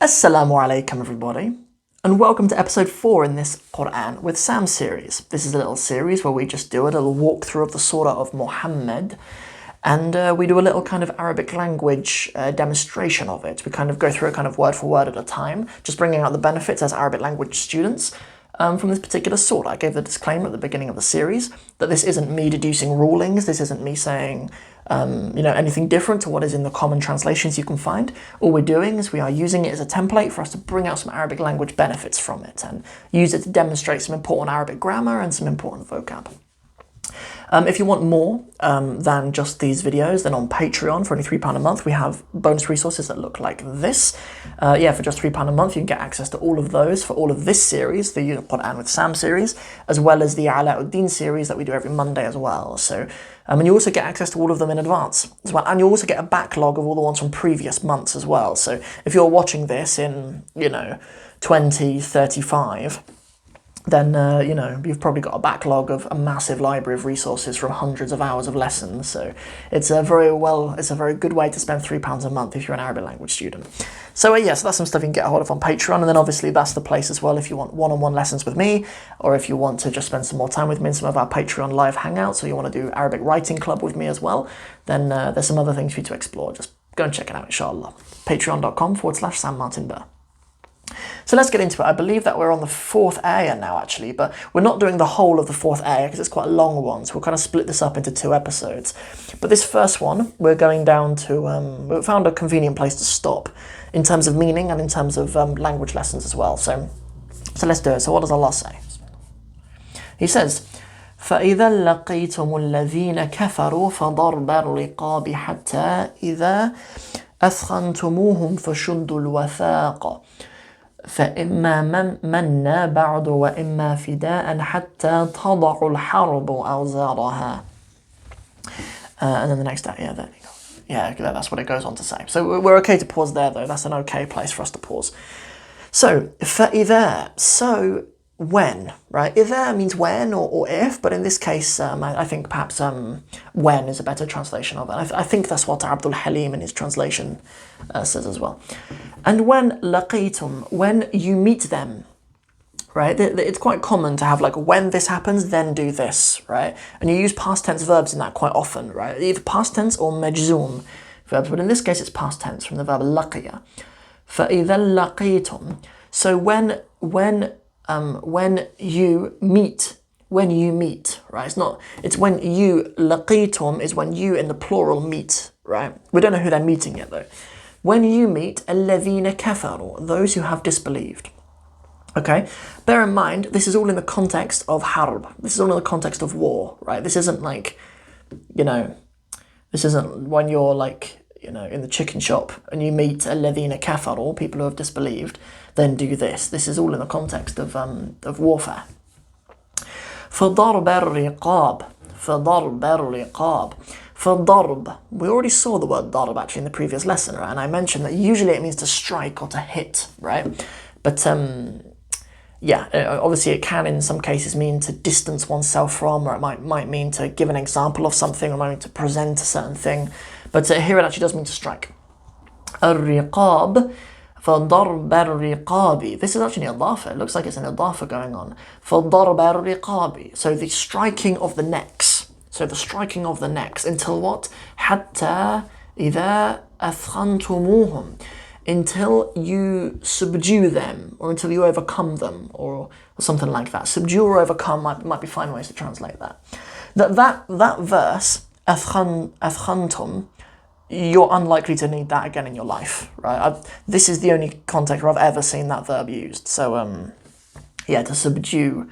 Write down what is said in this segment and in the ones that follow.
Assalamu alaikum everybody, and welcome to episode 4 in this Qur'an with Sam series. This is a little series where we just do a little walkthrough of the Surah of Muhammad, and we do a little kind of Arabic language demonstration of it. We kind of go through it kind of word for word at a time, just bringing out the benefits as Arabic language students from this particular surah. I gave the disclaimer at the beginning of the series that this isn't me deducing rulings, this isn't me saying anything different to what is in the common translations you can find. All we're doing is we are using it as a template for us to bring out some Arabic language benefits from it and use it to demonstrate some important Arabic grammar and some important vocab. If you want more than just these videos, then on Patreon for only £3 a month we have bonus resources that look like this. For just £3 a month you can get access to all of those for all of this series, the Qur'an with Sam series, as well as the Alauddin series that we do every Monday as well. So, and you also get access to all of them in advance as well, and you also get a backlog of all the ones from previous months as well. So if you're watching this in 2035, then you've probably got a backlog of a massive library of resources from hundreds of hours of lessons. So it's a very good way to spend £3 a month if you're an Arabic language student. So so that's some stuff you can get a hold of on Patreon, and then obviously that's the place as well if you want one-on-one lessons with me, or if you want to just spend some more time with me in some of our Patreon live hangouts, or you want to do Arabic writing club with me as well, then there's some other things for you to explore. Just go and check it out, inshallah. Patreon.com/Sam Martin Burr. So let's get into it. I believe that we're on the 4th ayah now actually, but we're not doing the whole of the 4th ayah because it's quite a long one, so we'll kind of split this up into 2 episodes. But this first one, we're going down to, we found a convenient place to stop in terms of meaning and in terms of language lessons as well. So let's do it. So what does Allah say? He says, فَإِذَا لَقِيتُمُ الَّذِينَ كَفَرُوا فَضَرْبَ الرِّقَابِ حَتَّى إِذَا أَثْخَنْتُمُوهُمْ فَشُدُّوا الْوَثَاقَ فإما منا بعد وإما فداء حتى تضع الحرب أوزارها. And then the next ayah, there you go. Yeah, that's what it goes on to say. So we're okay to pause there though. That's an okay place for us to pause. So فإذا, so when, right? Either means when or if, but in this case, I think perhaps when is a better translation of it. I think that's what Abdul Halim in his translation says as well. And when laqitum, when you meet them, right? It's quite common to have like when this happens, then do this, right? And you use past tense verbs in that quite often, right? Either past tense or majzoom verbs, but in this case it's past tense from the verb laqiya. فَإِذَا لَقِيتُمْ. So when you meet, right? It's when you, laqitum is when you in the plural meet, right? We don't know who they're meeting yet though. When you meet الَّذِينَ كَفَرُوا, those who have disbelieved. Okay? Bear in mind, this is all in the context of harb. This is all in the context of war, right? This isn't like, this isn't when you're like, in the chicken shop and you meet الَّذِينَ كَفَرُوا, people who have disbelieved, then do this. This is all in the context of warfare. فَضَرْبَ الرِّقَابِ. فَضَرْبَ الرِّقَابِ. فَضَرْبَ. We already saw the word darb actually in the previous lesson, right? And I mentioned that usually it means to strike or to hit, right? But obviously it can in some cases mean to distance oneself from, or it might mean to give an example of something, or it might mean to present a certain thing. But here it actually does mean to strike. الرِّقَابِ. فَضَرْبَ الرِّقَابِ. This is actually an idafa. It looks like it's an idafa going on. فَضَرْبَ الرِّقَابِ. So the striking of the necks. So the striking of the necks. Until what? حَتَّى إِذَا أَثْخَنْتُمُوهُمْ. Until you subdue them, or until you overcome them, or something like that. Subdue or overcome might be fine ways to translate that. That verse, أَثْخَنْتُمْ, you're unlikely to need that again in your life, right? This is the only context where I've ever seen that verb used. So, to subdue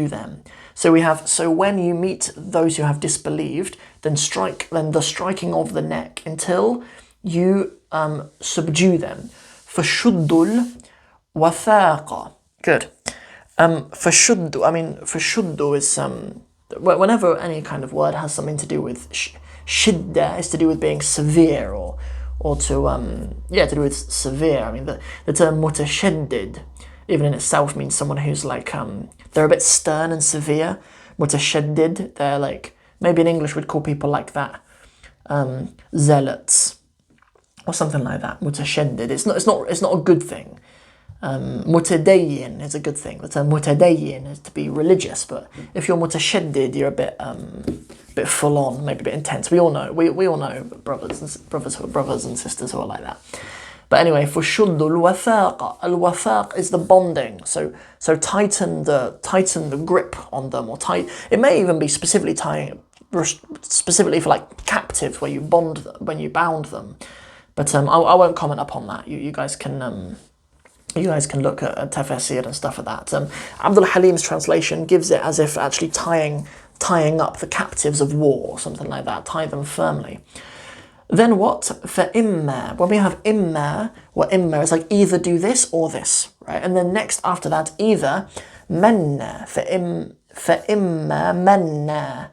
them. So we have, so when you meet those who have disbelieved, then the striking of the neck until you subdue them. فَشُدُّ الْوَثَاقَ. Good. فَشُدُّ is whenever any kind of word has something to do with shidda, is to do with being severe or to do with severe. I mean the term mutashaddid even in itself means someone who's like they're a bit stern and severe. Mutashaddid, they're like, maybe in English we'd call people like that zealots. or something like that. Mutashaddid. It's not a good thing. Mutadayyin is a good thing. The term mutadayyin is to be religious, but if you're mutashaddid, you're a bit full on, maybe a bit intense. We all know brothers and sisters who are like that. But anyway, for shuddul wathaq, al-wathaq is the bonding. So tighten the grip on them, or it may even be specifically for like captives, where you bond them, when you bound them. But I won't comment upon that. You guys can look at Tafsir and stuff like that. Abdul Halim's translation gives it as if actually tying up the captives of war, something like that. Tie them firmly. Then what? For imma, when we have imma, imma is like either do this or this, right? And then next after that, either manna, for imma manna.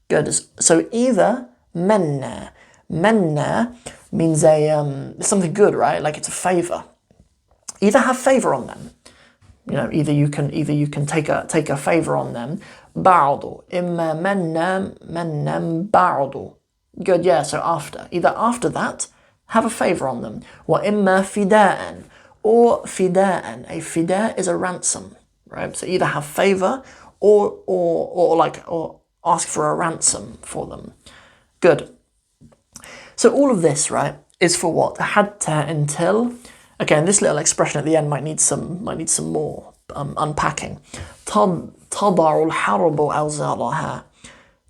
Good. So either manna. Manna means something good, right? Like it's a favor. Either have favor on them. Either you can take a favor on them. Ba'du. Imma manna ba'du. Good, yeah, so either after that, have a favor on them. Wa imma fida'an, or fida'an. A fida' is a ransom, right? So either have favor or ask for a ransom for them. Good. So all of this, right, is for what? Hatta, until. Okay, and this little expression at the end might need some more unpacking. Tadarul harabu awzaraha.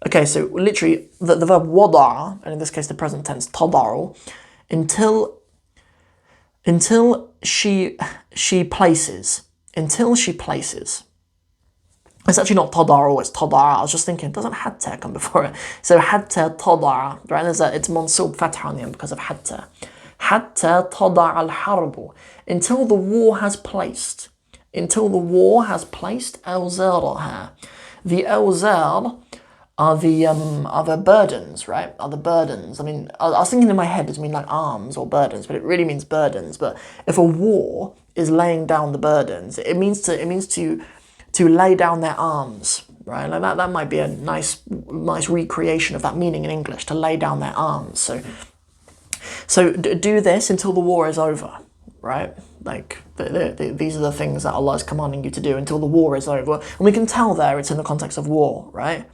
Okay, so literally the verb wada'a, and in this case the present tense tadaru, until she places. It's actually not tadaru, it's tada'a. I was just thinking, doesn't hatta come before it? So hatta tada'a, right? It's mansub fatha on the end because of hatta. Hatta tada'a al-harbu, until the war has placed. Awzaraha. The awzar are the burdens, right? Are the burdens. I mean, I was thinking in my head, does it mean like arms or burdens? But it really means burdens. But if a war is laying down the burdens, it means to lay down their arms, right? Like that might be a nice recreation of that meaning in English, to lay down their arms. So do this until the war is over, right? Like these are the things that Allah is commanding you to do until the war is over. And we can tell there it's in the context of war, right?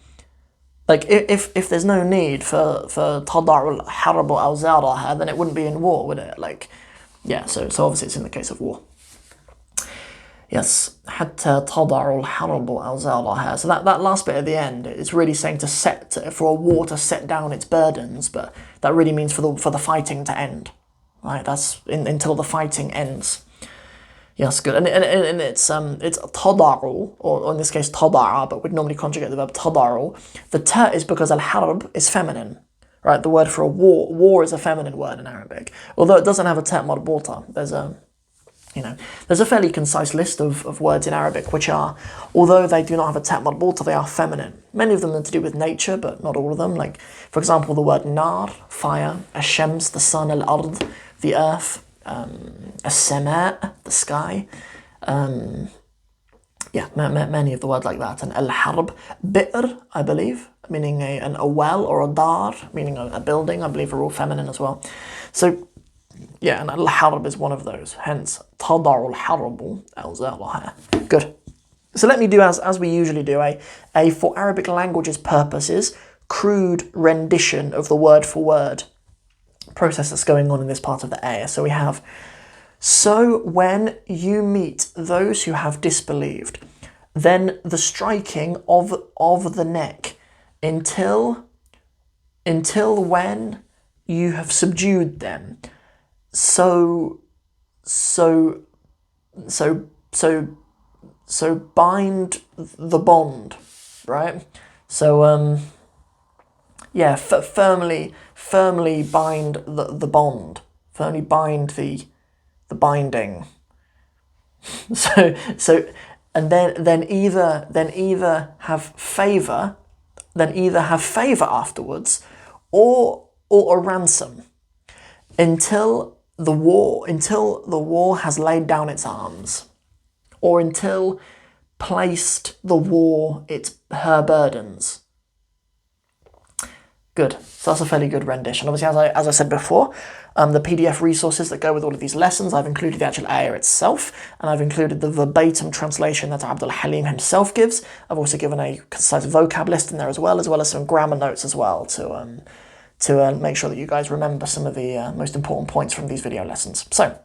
Like if there's no need for tadarul harabu awzaraha, then it wouldn't be in war, would it? Like, yeah. So obviously it's in the case of war. Yes, hatta tadarul harabu awzaraha. So that last bit at the end is really saying for a war to set down its burdens, but that really means for the fighting to end, right? That's until the fighting ends. Yes, good. And it's tadaru, or in this case tada'a, but we'd normally conjugate the verb tadaru. The ta is because al-harb is feminine, right? The word for a war. War is a feminine word in Arabic, although it doesn't have a ta marbuta. There's a fairly concise list of words in Arabic which are, although they do not have a ta marbuta, they are feminine. Many of them are to do with nature, but not all of them. Like, for example, the word nar, fire, ash-shams, the sun, al-ard, the earth, as-sama', the sky. Many of the words like that. And al-harb, bi'r, I believe, meaning a well, or a dar, meaning a building, I believe are all feminine as well. So, yeah, and al-harb is one of those. Hence, tadarul harabu awzaraha. Good. So let me do as we usually do, a for Arabic language's purposes, crude rendition of the word for word process that's going on in this part of the ayah. So we have, so when you meet those who have disbelieved, then the striking of the neck until when you have subdued them. So bind the bond, right? So firmly bind the bond. Firmly bind the binding. So and then either have favor afterwards, or a ransom, until the war has laid down its arms, or until placed the war her burdens. Good. So that's a fairly good rendition. Obviously, as I said before, the PDF resources that go with all of these lessons, I've included the actual ayah itself, and I've included the verbatim translation that Abdul Halim himself gives. I've also given a concise vocab list in there as well as some grammar notes as well to make sure that you guys remember some of the most important points from these video lessons. So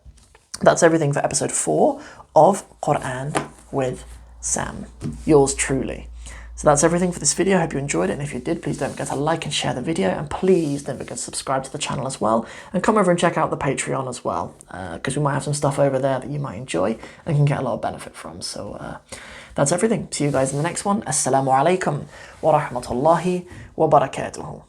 that's everything for episode 4 of Qur'an with Sam. Yours truly. So that's everything for this video. I hope you enjoyed it, and if you did, please don't forget to like and share the video, and please don't forget to subscribe to the channel as well, and come over and check out the Patreon as well, because we might have some stuff over there that you might enjoy and can get a lot of benefit from. So that's everything. See you guys in the next one. Assalamu alaikum wa rahmatullahi wa barakatuhu.